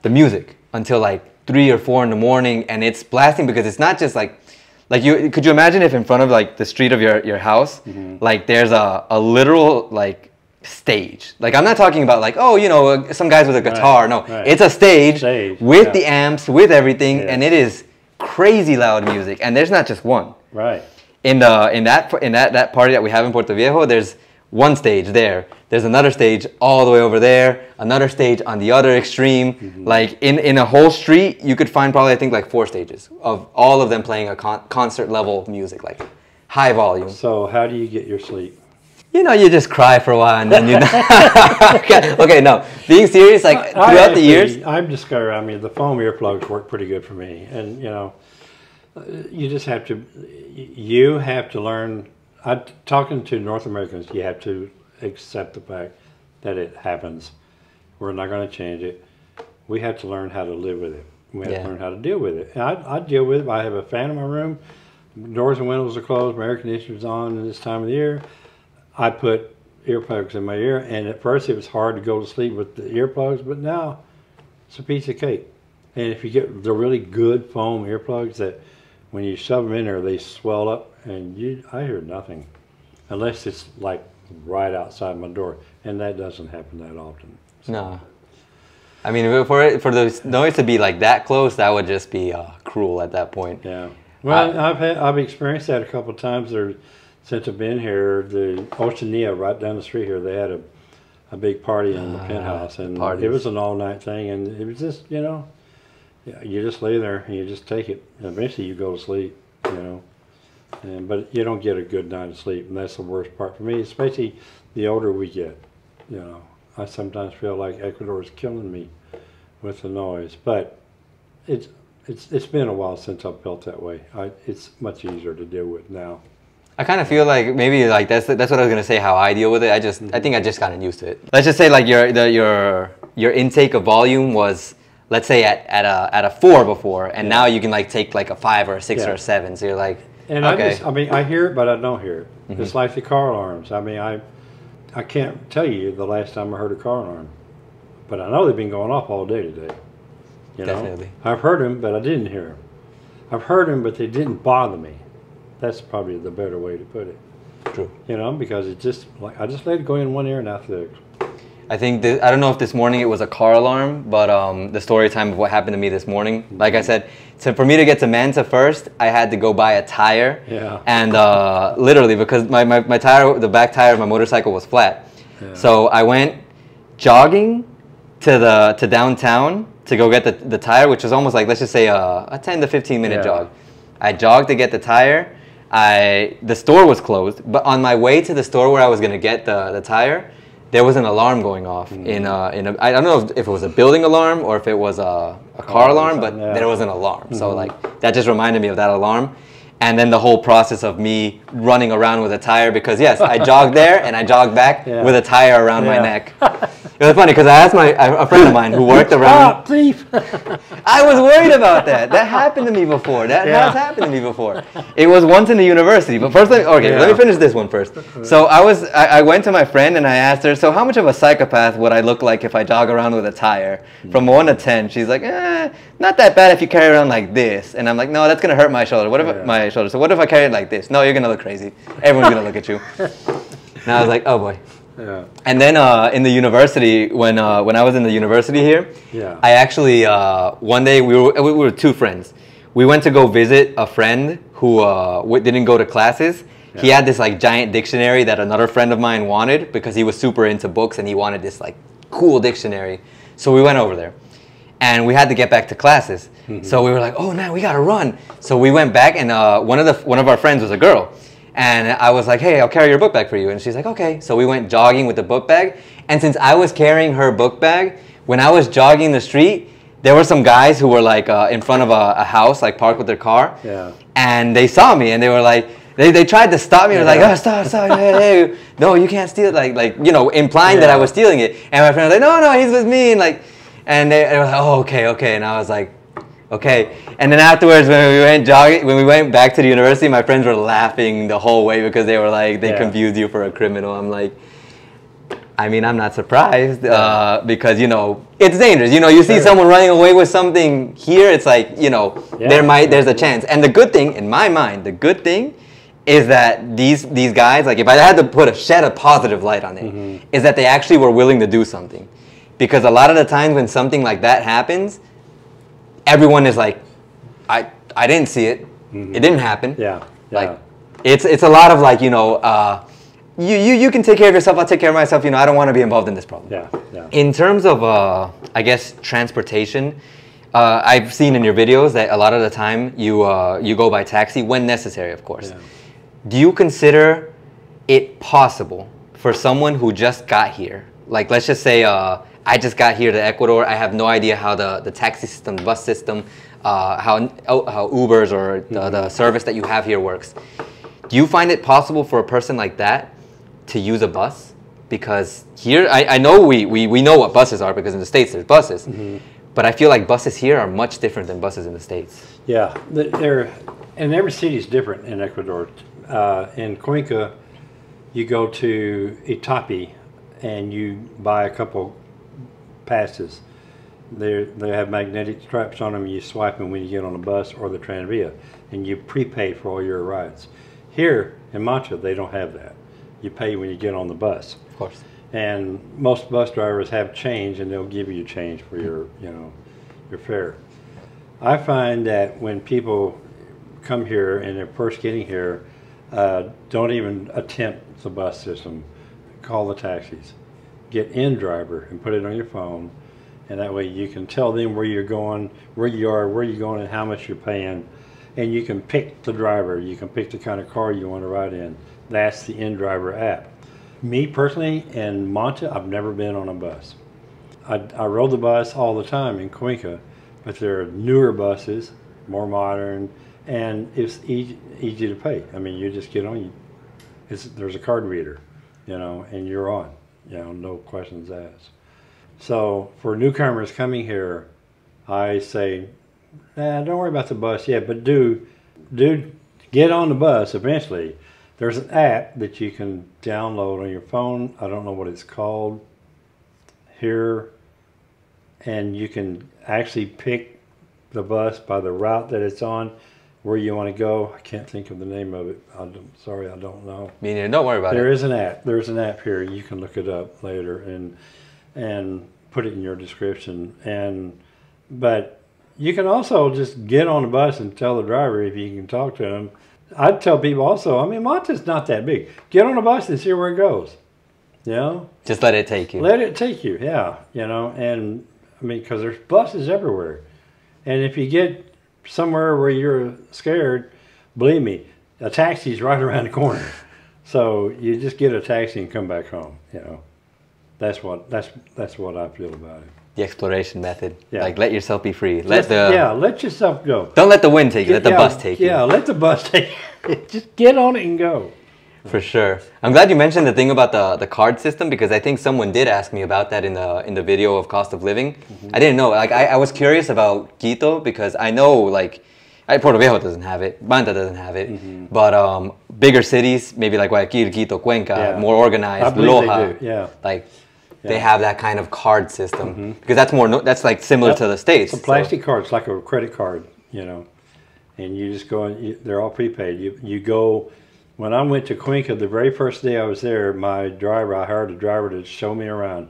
Speaker 1: the music until like 3 or 4 in the morning, and it's blasting because it's not just like could you imagine if in front of like the street of your house, like there's a literal like stage. Like I'm not talking about like, oh, you know, some guys with a guitar. No, it's a stage with the amps, with everything, and it is crazy loud music. And there's not just one.
Speaker 2: Right.
Speaker 1: In that party that we have in Portoviejo, there's one stage there. There's another stage all the way over there. Another stage on the other extreme. Like in a whole street, you could find probably I think like 4 stages of all of them playing a concert level music, like high volume.
Speaker 2: So how do you get your sleep?
Speaker 1: You know, you just cry for a while and then you. okay, no. Being serious, like throughout the years,
Speaker 2: I'm discovering. I mean, the foam earplugs work pretty good for me, and you know, you just have to. You have to learn. Talking to North Americans, you have to accept the fact that it happens. We're not going to change it. We have to learn how to live with it. We have to learn how to deal with it. And I deal with it. I have a fan in my room. Doors and windows are closed. My air conditioner's on in this time of the year. I put earplugs in my ear, and at first it was hard to go to sleep with the earplugs, but now it's a piece of cake. And if you get the really good foam earplugs that when you shove them in there, they swell up, and I hear nothing. Unless it's like right outside my door, and that doesn't happen that often. So.
Speaker 1: No. I mean, for the noise to be like that close, that would just be cruel at that point.
Speaker 2: Yeah. Well, I've experienced that a couple of times. Since I've been here, the Oceania right down the street here, they had a big party in the penthouse, and it was an all-night thing, and it was just, you know, you just lay there and you just take it. And eventually you go to sleep, you know, but you don't get a good night of sleep, and that's the worst part for me, especially the older we get. You know, I sometimes feel like Ecuador is killing me with the noise, but it's been a while since I've felt that way. It's much easier to deal with now.
Speaker 1: I kind of feel like maybe like that's what I was gonna say. How I deal with it. I think I just gotten used to it. Let's just say like your intake of volume was, let's say at a 4 before, and now you can like take like a 5 or a 6 or a 7. So you're like,
Speaker 2: and
Speaker 1: okay.
Speaker 2: I mean, I hear it, but I don't hear it. It's like the car alarms. I mean, I can't tell you the last time I heard a car alarm, but I know they've been going off all day today. You know?
Speaker 1: Definitely.
Speaker 2: I've heard them, but I didn't hear them. I've heard them, but they didn't bother me. That's probably the better way to put it.
Speaker 1: True.
Speaker 2: You know, because it just like I just let it go in one ear and out the other.
Speaker 1: I think I don't know if this morning it was a car alarm, but the story time of what happened to me this morning. Like I said, so for me to get to Manta first, I had to go buy a tire.
Speaker 2: Yeah.
Speaker 1: And literally because my tire, the back tire of my motorcycle was flat. Yeah. So I went jogging to downtown to go get the tire, which was almost like, let's just say a 10 to 15 minute jog. I jogged to get the tire. The store was closed, but on my way to the store where I was gonna get the tire, there was an alarm going off in I don't know if it was a building alarm or if it was a car alarm, but there was an alarm. So like that just reminded me of that alarm. And then the whole process of me running around with a tire, because yes, I jogged there and I jogged back with a tire around my neck. It was funny because I asked a friend of mine who worked around.
Speaker 2: Thief!
Speaker 1: I was worried about that. That happened to me before. That has happened to me before. It was once in the university. But first, let me finish this one first. So I went to my friend and I asked her, so how much of a psychopath would I look like if I jog around with a tire? From 1 to 10. She's like, not that bad if you carry it around like this. And I'm like, no, that's going to hurt my shoulder. What if my shoulder? So what if I carry it like this? No, you're going to look crazy. Everyone's going to look at you. And I was like, oh boy. Yeah. And then in the university, when I was in the university here, I actually one day we were 2 friends. We went to go visit a friend who didn't go to classes. Yeah. He had this like giant dictionary that another friend of mine wanted because he was super into books and he wanted this like cool dictionary. So we went over there, and we had to get back to classes. So we were like, oh man, we gotta run. So we went back, and one of our friends was a girl. And I was like, hey, I'll carry your book bag for you. And she's like, okay. So we went jogging with the book bag. And since I was carrying her book bag, when I was jogging the street, there were some guys who were like in front of a house, like parked with their car. Yeah. And they saw me and they were like, they tried to stop me. They were like, oh, stop, hey, no, you can't steal it. Like, you know, implying that I was stealing it. And my friend was like, no, he's with me. And they were like, oh, okay. And I was like, Okay, and then afterwards, when we went jogging, when we went back to the university, my friends were laughing the whole way because they were like, they confused you for a criminal. I'm like, I mean, I'm not surprised because, you know, it's dangerous. You know, you see someone running away with something here, it's like, you know, there's a chance. And the good thing, in my mind, the good thing is that these guys, like if I had to shed a positive light on it, is that they actually were willing to do something. Because a lot of the times when something like that happens, everyone is like, I didn't see it. It didn't happen. Like, it's a lot of like, you know, you can take care of yourself. I'll take care of myself. You know, I don't want to be involved in this problem. In terms of, I guess, transportation, I've seen in your videos that a lot of the time you go by taxi when necessary, of course. Do you consider it possible for someone who just got here, like let's just say I just got here to Ecuador. I have no idea how the taxi system, the bus system, how Ubers or the service that you have here works. Do you find it possible for a person like that to use a bus? Because here, I know we know what buses are because in the States there's buses. But I feel like buses here are much different than buses in the States. Yeah,
Speaker 2: and every city is different in Ecuador. In Cuenca, you go to Itapi and you buy a couple passes. They have magnetic straps on them. You swipe them when you get on the bus or the tranvia, and you prepay for all your rides. Here in Manta, they don't have that. You pay when you get on the bus.
Speaker 1: Of course.
Speaker 2: And most bus drivers have change, and they'll give you change for your, you know, your fare. I find that when people come here and they're first getting here, don't even attempt the bus system. Call the taxis. Get in driver and put it on your phone, and that way you can tell them where you're going, where you are, where you're going, and how much you're paying, and you can pick the driver. You can pick the kind of car you want to ride in. That's the in-driver app. Me personally, in Manta, I've never been on a bus. I rode the bus all the time in Cuenca, but there are newer buses, more modern, and it's easy to pay. I mean, you just get on. There's a card reader, you know, and you're on. You know, no questions asked. So for newcomers coming here, I say, nah, don't worry about the bus yet, but do get on the bus eventually. There's an app that you can download on your phone. I don't know what it's called here. And you can actually pick the bus by the route that it's on, where you want to go. I can't think of the name of it. Sorry, I don't know.
Speaker 1: Me neither. Don't worry about it.
Speaker 2: There is an app. There's an app here. You can look it up later and put it in your description. But you can also just get on the bus and tell the driver if you can talk to him. I'd tell people also, I mean, Manta's not that big. Get on the bus and see where it goes. You know?
Speaker 1: Just let it take you.
Speaker 2: Let it take you, yeah. You know, and I mean, because there's buses everywhere. And if you get somewhere where you're scared, believe me, a taxi's right around the corner. So you just get a taxi and come back home, you know. That's what I feel about it.
Speaker 1: The exploration method. Yeah. Like, let yourself be free.
Speaker 2: Let yourself go.
Speaker 1: Don't let the wind take you. Let the bus take you.
Speaker 2: Yeah, let the bus take you. Just get on it and go.
Speaker 1: For sure. I'm glad you mentioned the thing about the card system, because I think someone did ask me about that in the video of cost of living. I didn't know. Like, I was curious about Quito because I know, like, Portoviejo doesn't have it, Manta doesn't have it, but bigger cities, maybe like Guayaquil, Quito, Cuenca, more organized, Loja,
Speaker 2: they do.
Speaker 1: Like they have that kind of card system because that's more that's like similar to the States.
Speaker 2: It's a plastic card. It's like a credit card, you know, and you just go and they're all prepaid. You go. When I went to Cuenca, the very first day I was there, I hired a driver to show me around,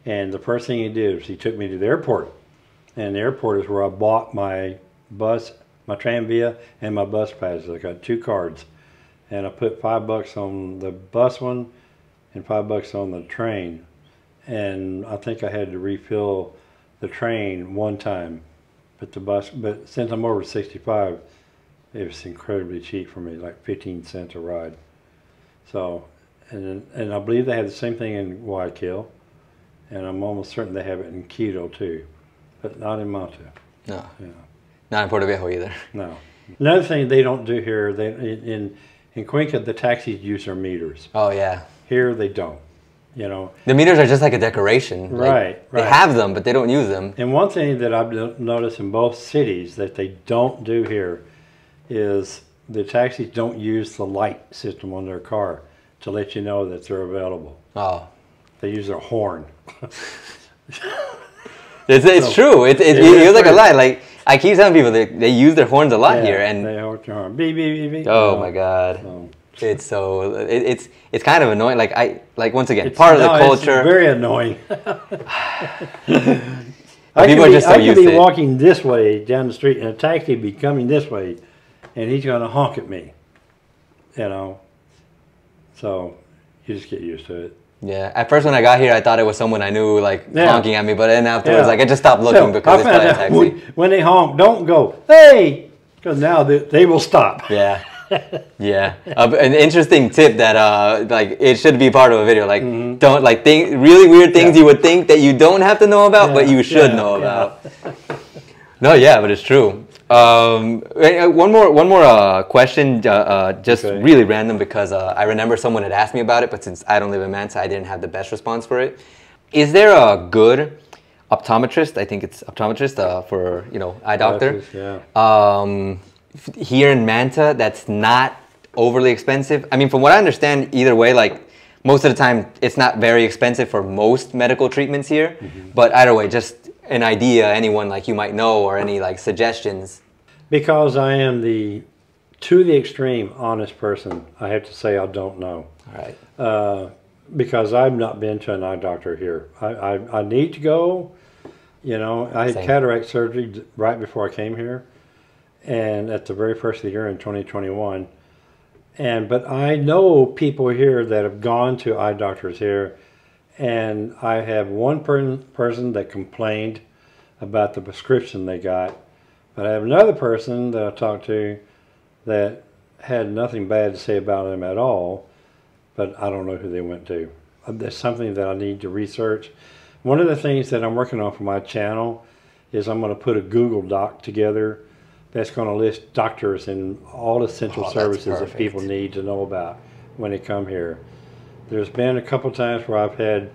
Speaker 2: and the first thing he did was he took me to the airport, and the airport is where I bought my bus, my tranvia, and my bus passes. I got 2 cards, and I put $5 on the bus one and $5 on the train, and I think I had to refill the train one time, but since I'm over 65, it was incredibly cheap for me, like 15 cents a ride. So, and I believe they have the same thing in Guayaquil, and I'm almost certain they have it in Quito too, but not in Manta.
Speaker 1: No.
Speaker 2: Yeah.
Speaker 1: Not in Portoviejo either.
Speaker 2: No. Another thing they don't do here, in Cuenca, the taxis use their meters.
Speaker 1: Oh yeah.
Speaker 2: Here they don't. you know.
Speaker 1: The meters are just like a decoration.
Speaker 2: Right,
Speaker 1: They have them, but they don't use them.
Speaker 2: And one thing that I've noticed in both cities that they don't do here is the taxis don't use the light system on their car to let you know that they're available.
Speaker 1: Oh.
Speaker 2: They use their horn.
Speaker 1: It's true. It feels like a lie. Like, I keep telling people they use their horns a lot here, and
Speaker 2: they hold their horn. Beep, beep, beep, beep.
Speaker 1: Oh my God.
Speaker 2: So.
Speaker 1: It's kind of annoying. Like once again, part of the culture.
Speaker 2: It's very annoying.
Speaker 1: People are just so used to it.
Speaker 2: I could be walking this way down the street, and a taxi would be coming this way, and he's going to honk at me. You know. So you just get used to it.
Speaker 1: Yeah. At first, when I got here, I thought it was someone I knew, like honking at me. But then afterwards, like I just stopped looking because it's probably a taxi.
Speaker 2: When they honk, don't go, hey, because now they will stop.
Speaker 1: Yeah. Yeah. An interesting tip that like it should be part of a video. Like don't like really weird things you would think that you don't have to know about, but you should know about. No, yeah, but it's true. One more question, just really random because I remember someone had asked me about it, but since I don't live in Manta, I didn't have the best response for it. Is there a good optometrist? I think it's optometrist for eye doctor. Here in Manta, that's not overly expensive. I mean, from what I understand, either way, like most of the time, it's not very expensive for most medical treatments here. But either way, just an idea, anyone like you might know, or any like suggestions?
Speaker 2: Because I am to the extreme honest person, I have to say I don't know.
Speaker 1: All right.
Speaker 2: Because I've not been to an eye doctor here. I need to go. You know, I had cataract surgery right before I came here, and at the very first of the year in 2021. But I know people here that have gone to eye doctors here. And I have one person that complained about the prescription they got. But I have another person that I talked to that had nothing bad to say about them at all. But I don't know who they went to. That's something that I need to research. One of the things that I'm working on for my channel is I'm going to put a Google Doc together that's going to list doctors and all essential services that people need to know about when they come here. There's been a couple times where I've had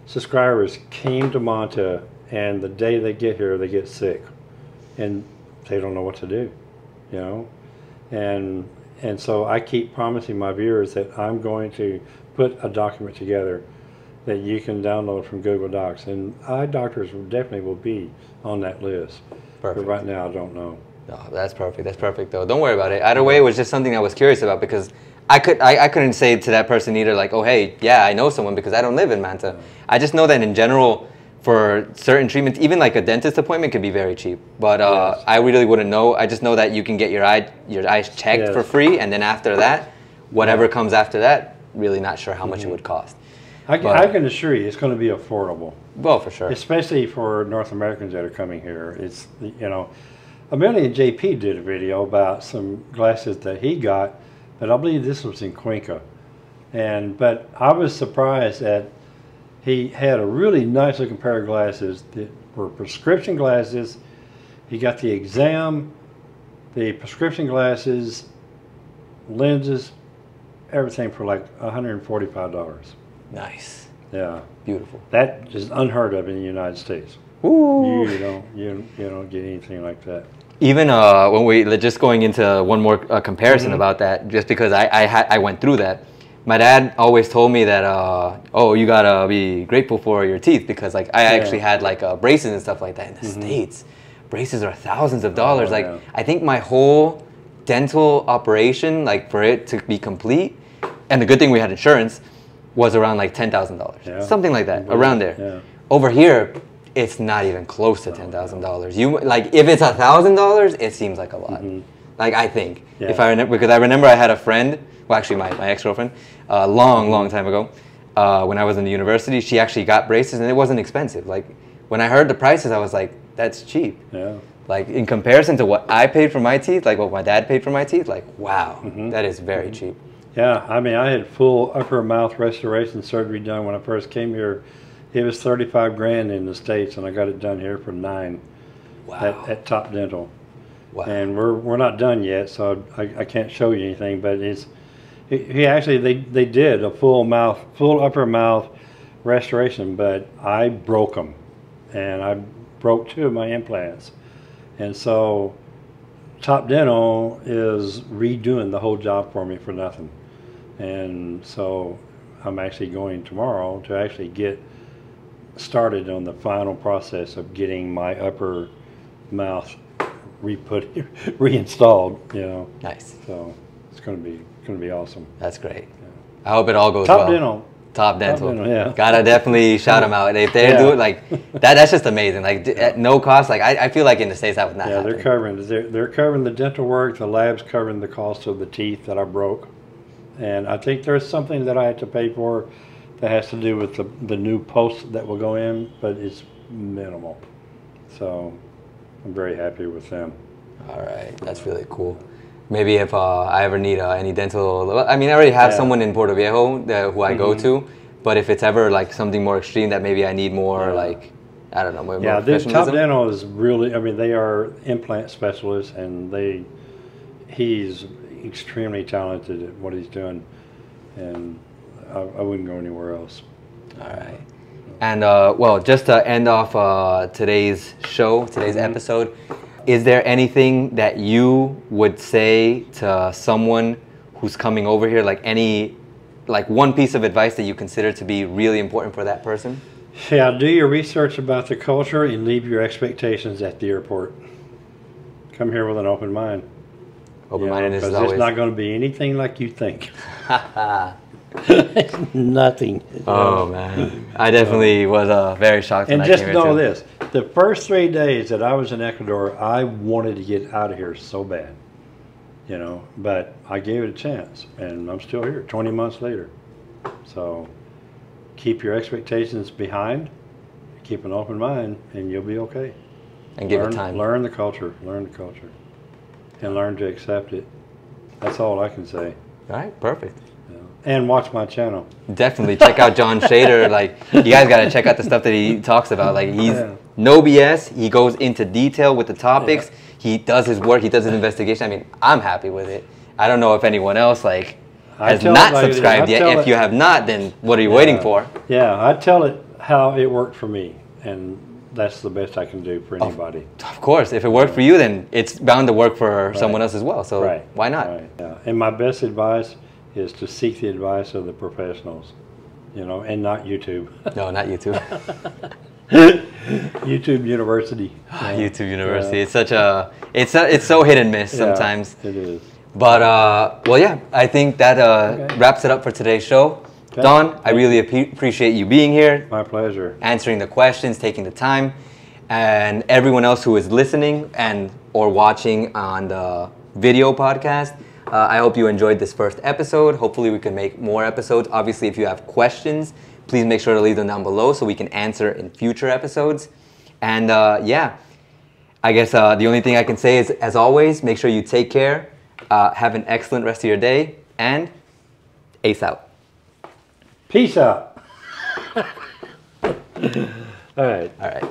Speaker 2: subscribers came to Manta, and the day they get here, they get sick, and they don't know what to do, you know. And so I keep promising my viewers that I'm going to put a document together that you can download from Google Docs, and eye doctors definitely will be on that list. Perfect. But right now, I don't know.
Speaker 1: No, that's perfect. That's perfect, though. Don't worry about it. Either way, it was just something I was curious about because I couldn't say to that person either, like, oh, hey, yeah, I know someone because I don't live in Manta. I just know that in general, for certain treatments, even like a dentist appointment could be very cheap. But I really wouldn't know. I just know that you can get your eyes checked for free, and then after that, whatever comes after that, really not sure how much it would cost.
Speaker 2: I can assure you, it's going to be affordable.
Speaker 1: Well, for sure.
Speaker 2: Especially for North Americans that are coming here. It's, you know, Amelia and JP did a video about some glasses that he got. But I believe this was in Cuenca. But I was surprised that he had a really nice looking pair of glasses that were prescription glasses. He got the exam, the prescription glasses, lenses, everything for like $145.
Speaker 1: Nice.
Speaker 2: Yeah.
Speaker 1: Beautiful.
Speaker 2: That is unheard of in the United States.
Speaker 1: Ooh.
Speaker 2: You don't get anything like that.
Speaker 1: Even when we just going into one more comparison about that, just because I went through that, my dad always told me that oh, you gotta be grateful for your teeth because like I actually had like braces and stuff like that in the States. Braces are thousands of dollars. I think my whole dental operation, like for it to be complete, and the good thing we had insurance, was around like $10,000, something like that, around there. Yeah. Over here, it's not even close to $10,000. You like if it's $1,000, it seems like a lot. Like I think if I remember, because I remember I had a friend, well actually my ex-girlfriend, long time ago, when I was in the university, she actually got braces and it wasn't expensive. Like when I heard the prices, I was like, that's cheap. Yeah. Like in comparison to what I paid for my teeth, like what my dad paid for my teeth, like wow, that is very cheap.
Speaker 2: Yeah, I mean I had full upper mouth restoration surgery done when I first came here. It was 35 grand in the States, and I got it done here for $9 at Top Dental. Wow. And we're not done yet, so I can't show you anything. But they did a full upper mouth restoration, but I broke them, and I broke 2 of my implants, and so Top Dental is redoing the whole job for me for nothing. And so I'm actually going tomorrow to actually get started on the final process of getting my upper mouth reinstalled, you know.
Speaker 1: Nice.
Speaker 2: So it's going to be awesome.
Speaker 1: That's great.
Speaker 2: Yeah.
Speaker 1: I hope it all goes well.
Speaker 2: Top Dental.
Speaker 1: Top Dental.
Speaker 2: Yeah.
Speaker 1: Gotta definitely shout them out. If they do it like that's just amazing. Like at no cost. Like I feel like in the States that would not happen.
Speaker 2: They're covering the dental work. The lab's covering the cost of the teeth that I broke, and I think there's something that I had to pay for that has to do with the new posts that will go in, but it's minimal. So I'm very happy with them.
Speaker 1: All right, that's really cool. Maybe if I ever need any dental, I mean, I already have someone in Portoviejo who I go to, but if it's ever like something more extreme that maybe I need more like, I don't know, more
Speaker 2: this Top Dental is really, I mean, they are implant specialists, and he's extremely talented at what he's doing, and I wouldn't go anywhere else.
Speaker 1: All right. And well, just to end off today's show, today's episode, is there anything that you would say to someone who's coming over here, like one piece of advice that you consider to be really important for that person?
Speaker 2: Yeah, do your research about the culture and leave your expectations at the airport. Come here with an open mind.
Speaker 1: Open-mindedness is
Speaker 2: because
Speaker 1: always...
Speaker 2: it's not going to be anything like you think. Nothing.
Speaker 1: Oh man, I definitely was very shocked.
Speaker 2: And just know this: the first 3 days that I was in Ecuador, I wanted to get out of here so bad, you know. But I gave it a chance, and I'm still here 20 months later. So keep your expectations behind, keep an open mind, and you'll be okay.
Speaker 1: And give it time.
Speaker 2: Learn the culture, and learn to accept it. That's all I can say.
Speaker 1: All right, perfect.
Speaker 2: And watch my channel.
Speaker 1: Definitely check out John Shader. Like, you guys got to check out the stuff that he talks about. Like, he's no BS. He goes into detail with the topics. He does his work. He does his investigation. I mean, I'm happy with it. I don't know if anyone else has not subscribed yet. If you have not, then what are you waiting for?
Speaker 2: Yeah, I tell it how it worked for me, and that's the best I can do for anybody.
Speaker 1: Of course, if it worked for you, then it's bound to work for someone else as well. So why not?
Speaker 2: Right. Yeah. And my best advice is to seek the advice of the professionals, you know, and not YouTube.
Speaker 1: No, not YouTube.
Speaker 2: YouTube University.
Speaker 1: YouTube University. It's such a, it's so hit and miss sometimes.
Speaker 2: It is.
Speaker 1: But well, yeah, I think that wraps it up for today's show. Okay. Don, I really appreciate you being here.
Speaker 2: My pleasure.
Speaker 1: Answering the questions, taking the time, and everyone else who is listening and or watching on the video podcast. I hope you enjoyed this first episode. Hopefully we can make more episodes. Obviously, if you have questions, please make sure to leave them down below so we can answer in future episodes. And yeah, I guess the only thing I can say is, as always, make sure you take care, have an excellent rest of your day, and ace out.
Speaker 2: Peace out. All right.
Speaker 1: All right.